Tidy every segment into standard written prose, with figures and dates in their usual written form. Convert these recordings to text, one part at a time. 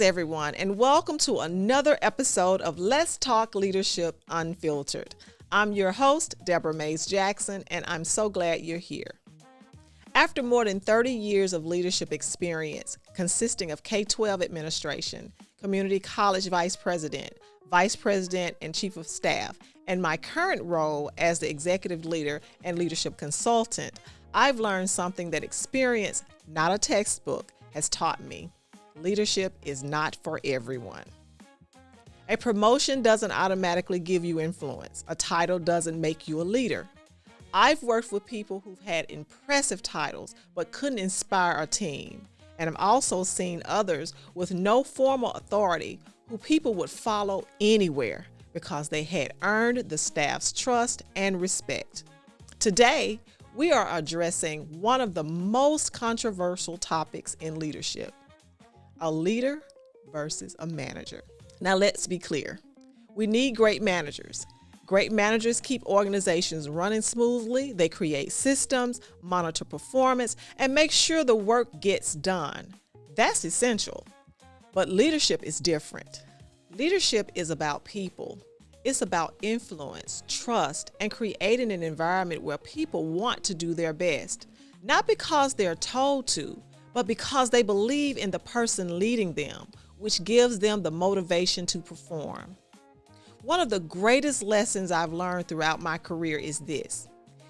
everyone, and welcome to another episode of Let's Talk Leadership Unfiltered. I'm your host, Deborah Mays Jackson, and I'm so glad you're here. After more than 30 years of leadership experience, consisting of K-12 administration, community college vice president, and chief of staff, and my current role as the executive leader and leadership consultant, I've learned something that experience, not a textbook, has taught me. Leadership is not for everyone. A promotion doesn't automatically give you influence. A title doesn't make you a leader. I've worked with people who've had impressive titles but couldn't inspire a team. And I've also seen others with no formal authority who people would follow anywhere because they had earned the staff's trust and respect. Today, we are addressing one of the most controversial topics in leadership: a leader versus a manager. Now let's be clear. We need great managers. Great managers keep organizations running smoothly. They create systems, monitor performance, and make sure the work gets done. That's essential. But leadership is different. Leadership is about people. It's about influence, trust, and creating an environment where people want to do their best, not because they're told to, but because they believe in the person leading them, which gives them the motivation to perform. One of the greatest lessons I've learned throughout my career is this: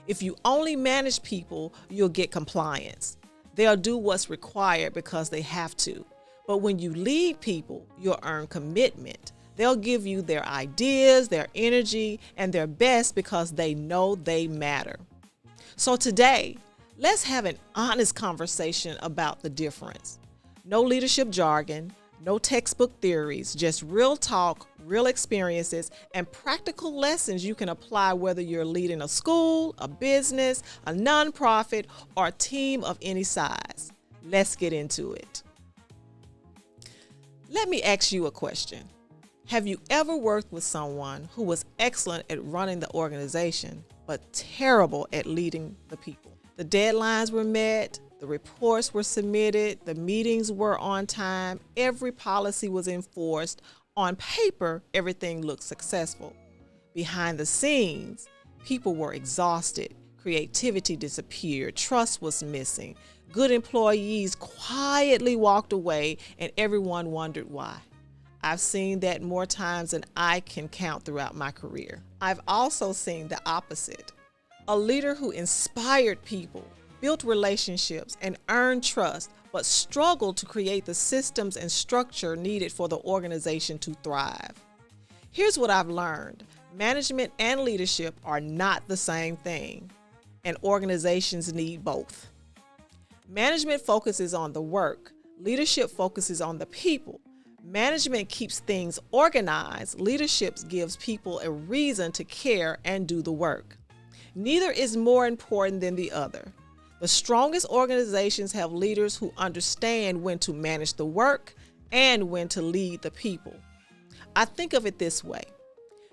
if you only manage people, you'll get compliance. They'll do what's required because they have to. But when you lead people, you'll earn commitment. They'll give you their ideas, their energy, and their best because they know they matter. So today, let's have an honest conversation about the difference. No leadership jargon, no textbook theories, just real talk, real experiences, and practical lessons you can apply whether you're leading a school, a business, a nonprofit, or a team of any size. Let's get into it. Let me ask you a question. Have you ever worked with someone who was excellent at running the organization, but terrible at leading the people? The deadlines were met, the reports were submitted, the meetings were on time, every policy was enforced. On paper, everything looked successful. Behind the scenes, people were exhausted, creativity disappeared, trust was missing, good employees quietly walked away, and everyone wondered why. I've seen that more times than I can count throughout my career. I've also seen the opposite. A leader who inspired people, built relationships, and earned trust, but struggled to create the systems and structure needed for the organization to thrive. Here's what I've learned. Management and leadership are not the same thing, and organizations need both. Management focuses on the work. Leadership focuses on the people. Management keeps things organized. Leadership gives people a reason to care and do the work. Neither is more important than the other. The strongest organizations have leaders who understand when to manage the work and when to lead the people. I think of it this way.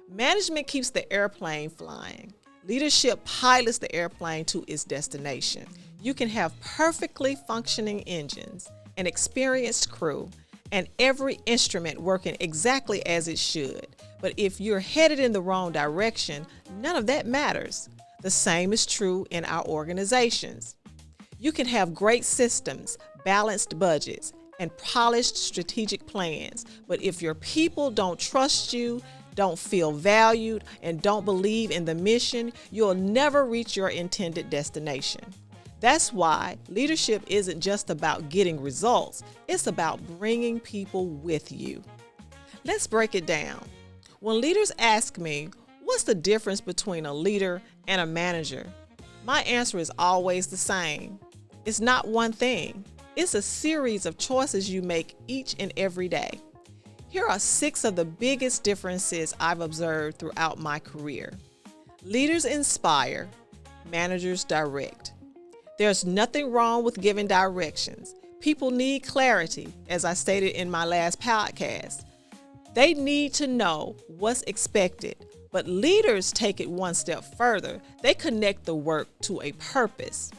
Management keeps the airplane flying. Leadership pilots the airplane to its destination. You can have perfectly functioning engines, an experienced crew, and every instrument working exactly as it should. But if you're headed in the wrong direction, none of that matters. The same is true in our organizations. You can have great systems, balanced budgets, and polished strategic plans, but if your people don't trust you, don't feel valued, and don't believe in the mission, you'll never reach your intended destination. That's why leadership isn't just about getting results, it's about bringing people with you. Let's break it down. When leaders ask me, what's the difference between a leader and a manager? My answer is always the same. It's not one thing. It's a series of choices you make each and every day. Here are 6 of the biggest differences I've observed throughout my career. Leaders inspire, managers direct. There's nothing wrong with giving directions. People need clarity, as I stated in my last podcast. They need to know what's expected, but leaders take it one step further. They connect the work to a purpose.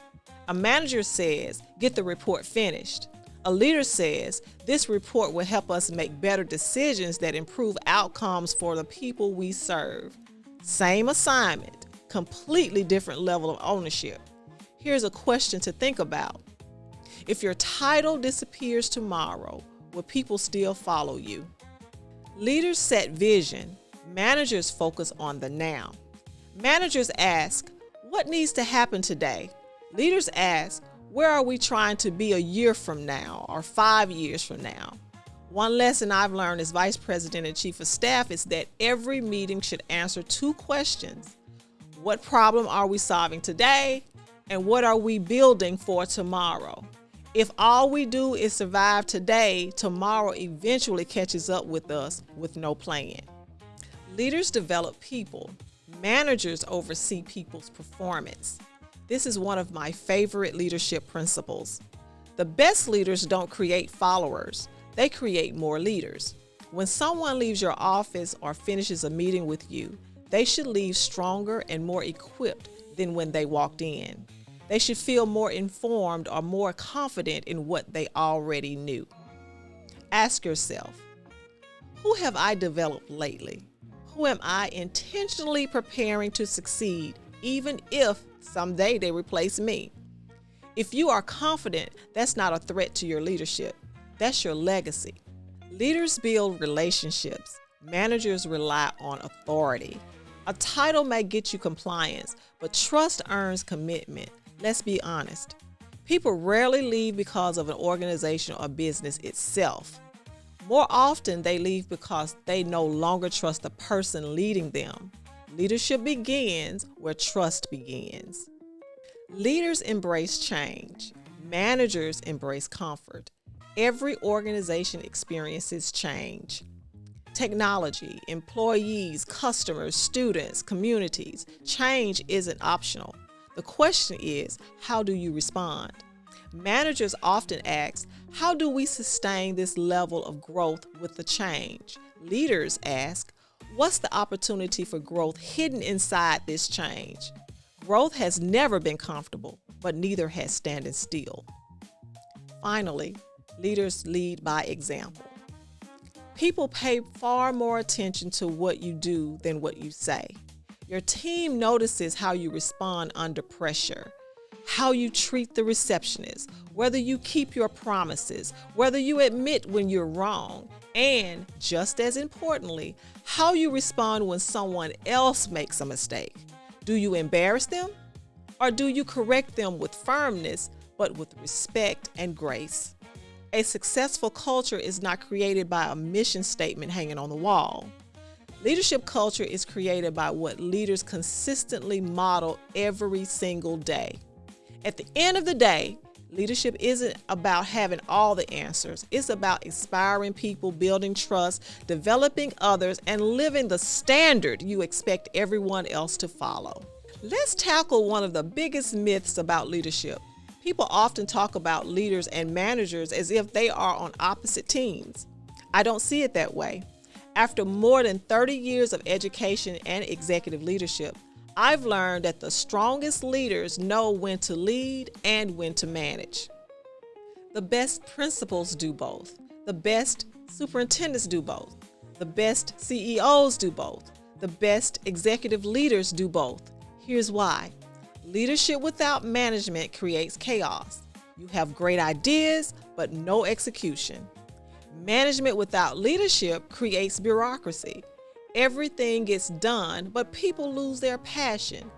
A manager says, get the report finished. A leader says, "This report will help us make better decisions that improve outcomes for the people we serve." Same assignment, completely different level of ownership. Here's a question to think about. If your title disappears tomorrow, will people still follow you? Leaders set vision. Managers focus on the now. Managers ask, "What needs to happen today?" Leaders ask, "Where are we trying to be a year from now or 5 years from now?" One lesson I've learned as Vice President and Chief of Staff is that every meeting should answer 2 questions. What problem are we solving today? And what are we building for tomorrow? If all we do is survive today, tomorrow eventually catches up with us with no plan. Leaders develop people. Managers oversee people's performance. This is one of my favorite leadership principles. The best leaders don't create followers. They create more leaders. When someone leaves your office or finishes a meeting with you, they should leave stronger and more equipped than when they walked in. They should feel more informed or more confident in what they already knew. Ask yourself, who have I developed lately? Who am I intentionally preparing to succeed, even if someday they replace me? If you are confident, that's not a threat to your leadership. That's your legacy. Leaders build relationships. Managers rely on authority. A title may get you compliance, but trust earns commitment. Let's be honest. People rarely leave because of an organization or business itself. More often, they leave because they no longer trust the person leading them. Leadership begins where trust begins. Leaders embrace change. Managers embrace comfort. Every organization experiences change. Technology, employees, customers, students, communities. Change isn't optional. The question is, how do you respond? Managers often ask, how do we sustain this level of growth with the change? Leaders ask, what's the opportunity for growth hidden inside this change? Growth has never been comfortable, but neither has standing still. Finally, leaders lead by example. People pay far more attention to what you do than what you say. Your team notices how you respond under pressure, how you treat the receptionist, whether you keep your promises, whether you admit when you're wrong, and, just as importantly, how you respond when someone else makes a mistake. Do you embarrass them? Or do you correct them with firmness, but with respect and grace? A successful culture is not created by a mission statement hanging on the wall. Leadership culture is created by what leaders consistently model every single day. At the end of the day, leadership isn't about having all the answers. It's about inspiring people, building trust, developing others, and living the standard you expect everyone else to follow. Let's tackle one of the biggest myths about leadership. People often talk about leaders and managers as if they are on opposite teams. I don't see it that way. After more than 30 years of education and executive leadership, I've learned that the strongest leaders know when to lead and when to manage. The best principals do both. The best superintendents do both. The best CEOs do both. The best executive leaders do both. Here's why. Leadership without management creates chaos. You have great ideas, but no execution. Management without leadership creates bureaucracy. Everything gets done, but people lose their passion.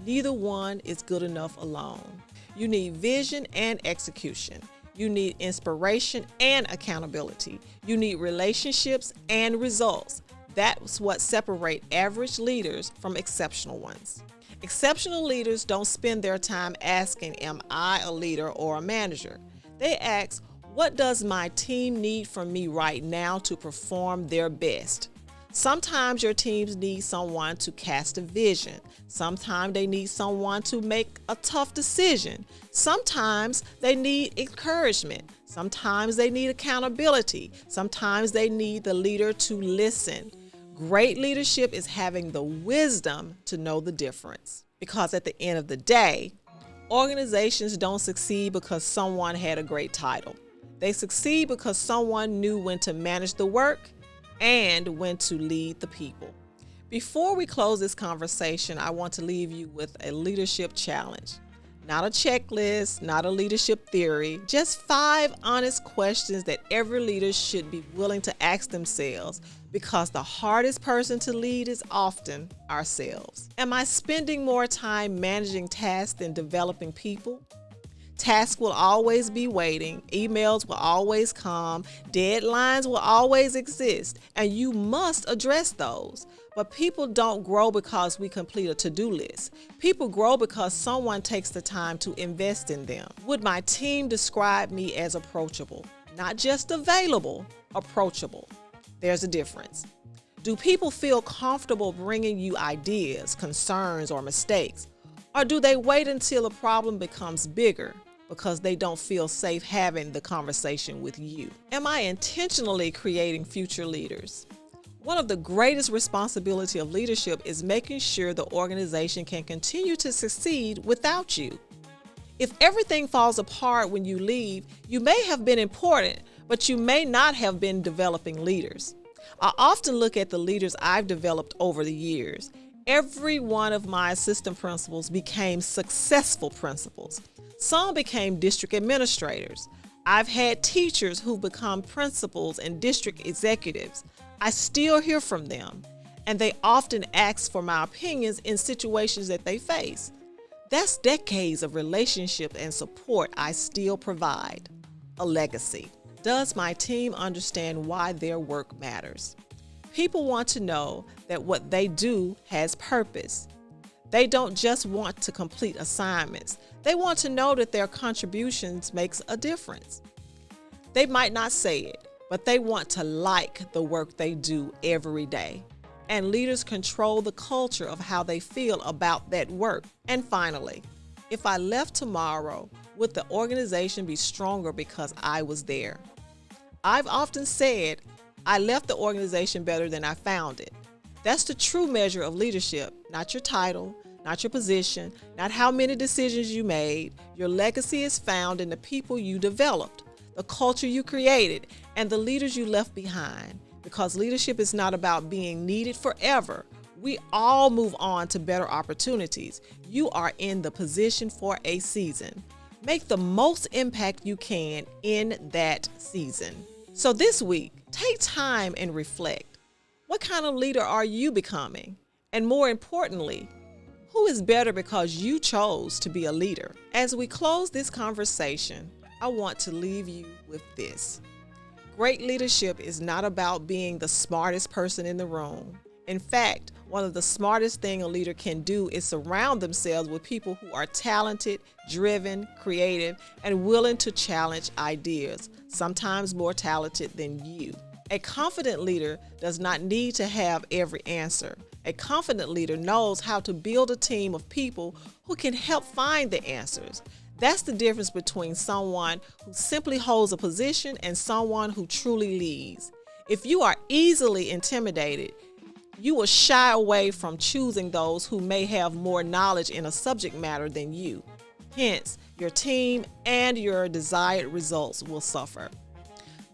Neither one is good enough alone. You need vision and execution. You need inspiration and accountability. You need relationships and results. That's what separates average leaders from exceptional ones. Exceptional leaders don't spend their time asking, am I a leader or a manager? They ask, what does my team need from me right now to perform their best? Sometimes your teams need someone to cast a vision. Sometimes they need someone to make a tough decision. Sometimes they need encouragement. Sometimes they need accountability. Sometimes they need the leader to listen. Great leadership is having the wisdom to know the difference. Because at the end of the day, organizations don't succeed because someone had a great title. They succeed because someone knew when to manage the work and when to lead the people. Before we close this conversation, I want to leave you with a leadership challenge. Not a checklist, not a leadership theory, just 5 honest questions that every leader should be willing to ask themselves, because the hardest person to lead is often ourselves. Am I spending more time managing tasks than developing people? Tasks will always be waiting, emails will always come, deadlines will always exist, and you must address those. But people don't grow because we complete a to-do list. People grow because someone takes the time to invest in them. Would my team describe me as approachable? Not just available, approachable. There's a difference. Do people feel comfortable bringing you ideas, concerns, or mistakes? Or do they wait until a problem becomes bigger because they don't feel safe having the conversation with you? Am I intentionally creating future leaders? One of the greatest responsibilities of leadership is making sure the organization can continue to succeed without you. If everything falls apart when you leave, you may have been important, but you may not have been developing leaders. I often look at the leaders I've developed over the years. Every one of my assistant principals became successful principals. Some became district administrators. I've had teachers who've become principals and district executives. I still hear from them, and they often ask for my opinions in situations that they face. That's decades of relationship and support I still provide. A legacy. Does my team understand why their work matters? People want to know that what they do has purpose. They don't just want to complete assignments. They want to know that their contributions makes a difference. They might not say it, but they want to like the work they do every day. And leaders control the culture of how they feel about that work. And finally, if I left tomorrow, would the organization be stronger because I was there? I've often said, I left the organization better than I found it. That's the true measure of leadership, not your title, not your position, not how many decisions you made. Your legacy is found in the people you developed, the culture you created, and the leaders you left behind. Because leadership is not about being needed forever. We all move on to better opportunities. You are in the position for a season. Make the most impact you can in that season. So this week, take time and reflect. What kind of leader are you becoming? And more importantly, who is better because you chose to be a leader? As we close this conversation, I want to leave you with this. Great leadership is not about being the smartest person in the room. In fact, one of the smartest things a leader can do is surround themselves with people who are talented, driven, creative, and willing to challenge ideas, sometimes more talented than you. A confident leader does not need to have every answer. A confident leader knows how to build a team of people who can help find the answers. That's the difference between someone who simply holds a position and someone who truly leads. If you are easily intimidated, you will shy away from choosing those who may have more knowledge in a subject matter than you. Hence, your team and your desired results will suffer.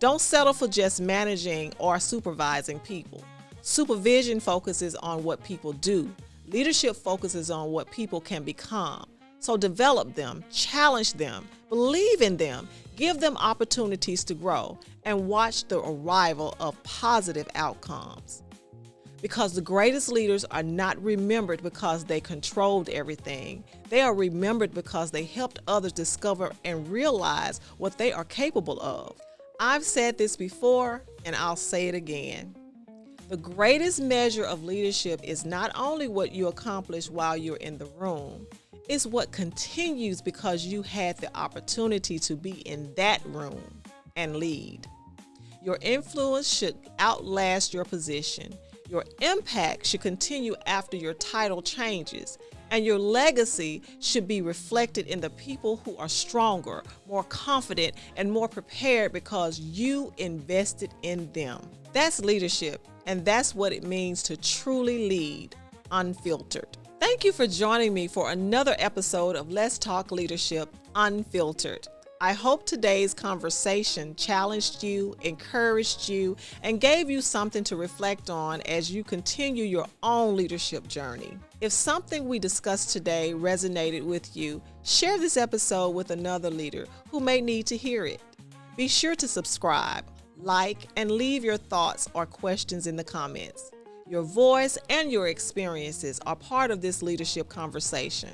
Don't settle for just managing or supervising people. Supervision focuses on what people do. Leadership focuses on what people can become. So develop them, challenge them, believe in them, give them opportunities to grow, and watch the arrival of positive outcomes. Because the greatest leaders are not remembered because they controlled everything. They are remembered because they helped others discover and realize what they are capable of. I've said this before, and I'll say it again. The greatest measure of leadership is not only what you accomplish while you're in the room, it's what continues because you had the opportunity to be in that room and lead. Your influence should outlast your position. Your impact should continue after your title changes, and your legacy should be reflected in the people who are stronger, more confident, and more prepared because you invested in them. That's leadership, and that's what it means to truly lead unfiltered. Thank you for joining me for another episode of Let's Talk Leadership Unfiltered. I hope today's conversation challenged you, encouraged you, and gave you something to reflect on as you continue your own leadership journey. If something we discussed today resonated with you, share this episode with another leader who may need to hear it. Be sure to subscribe, like, and leave your thoughts or questions in the comments. Your voice and your experiences are part of this leadership conversation.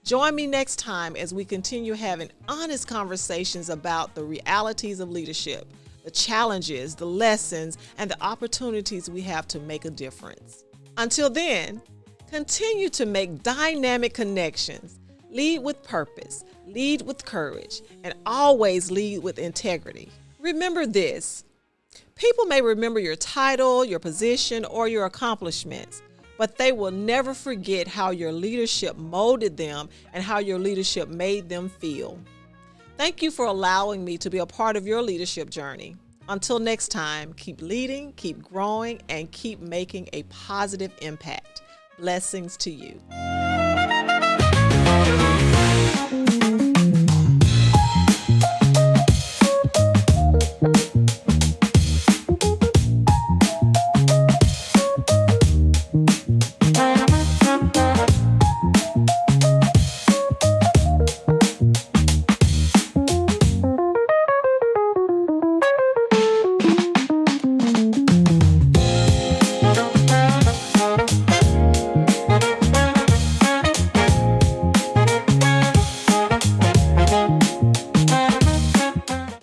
Join me next time as we continue having honest conversations about the realities of leadership, the challenges, the lessons, and the opportunities we have to make a difference. Until then, continue to make dynamic connections, lead with purpose, lead with courage, and always lead with integrity. Remember this: people may remember your title, your position, or your accomplishments, but they will never forget how your leadership molded them and how your leadership made them feel. Thank you for allowing me to be a part of your leadership journey. Until next time, keep leading, keep growing, and keep making a positive impact. Blessings to you.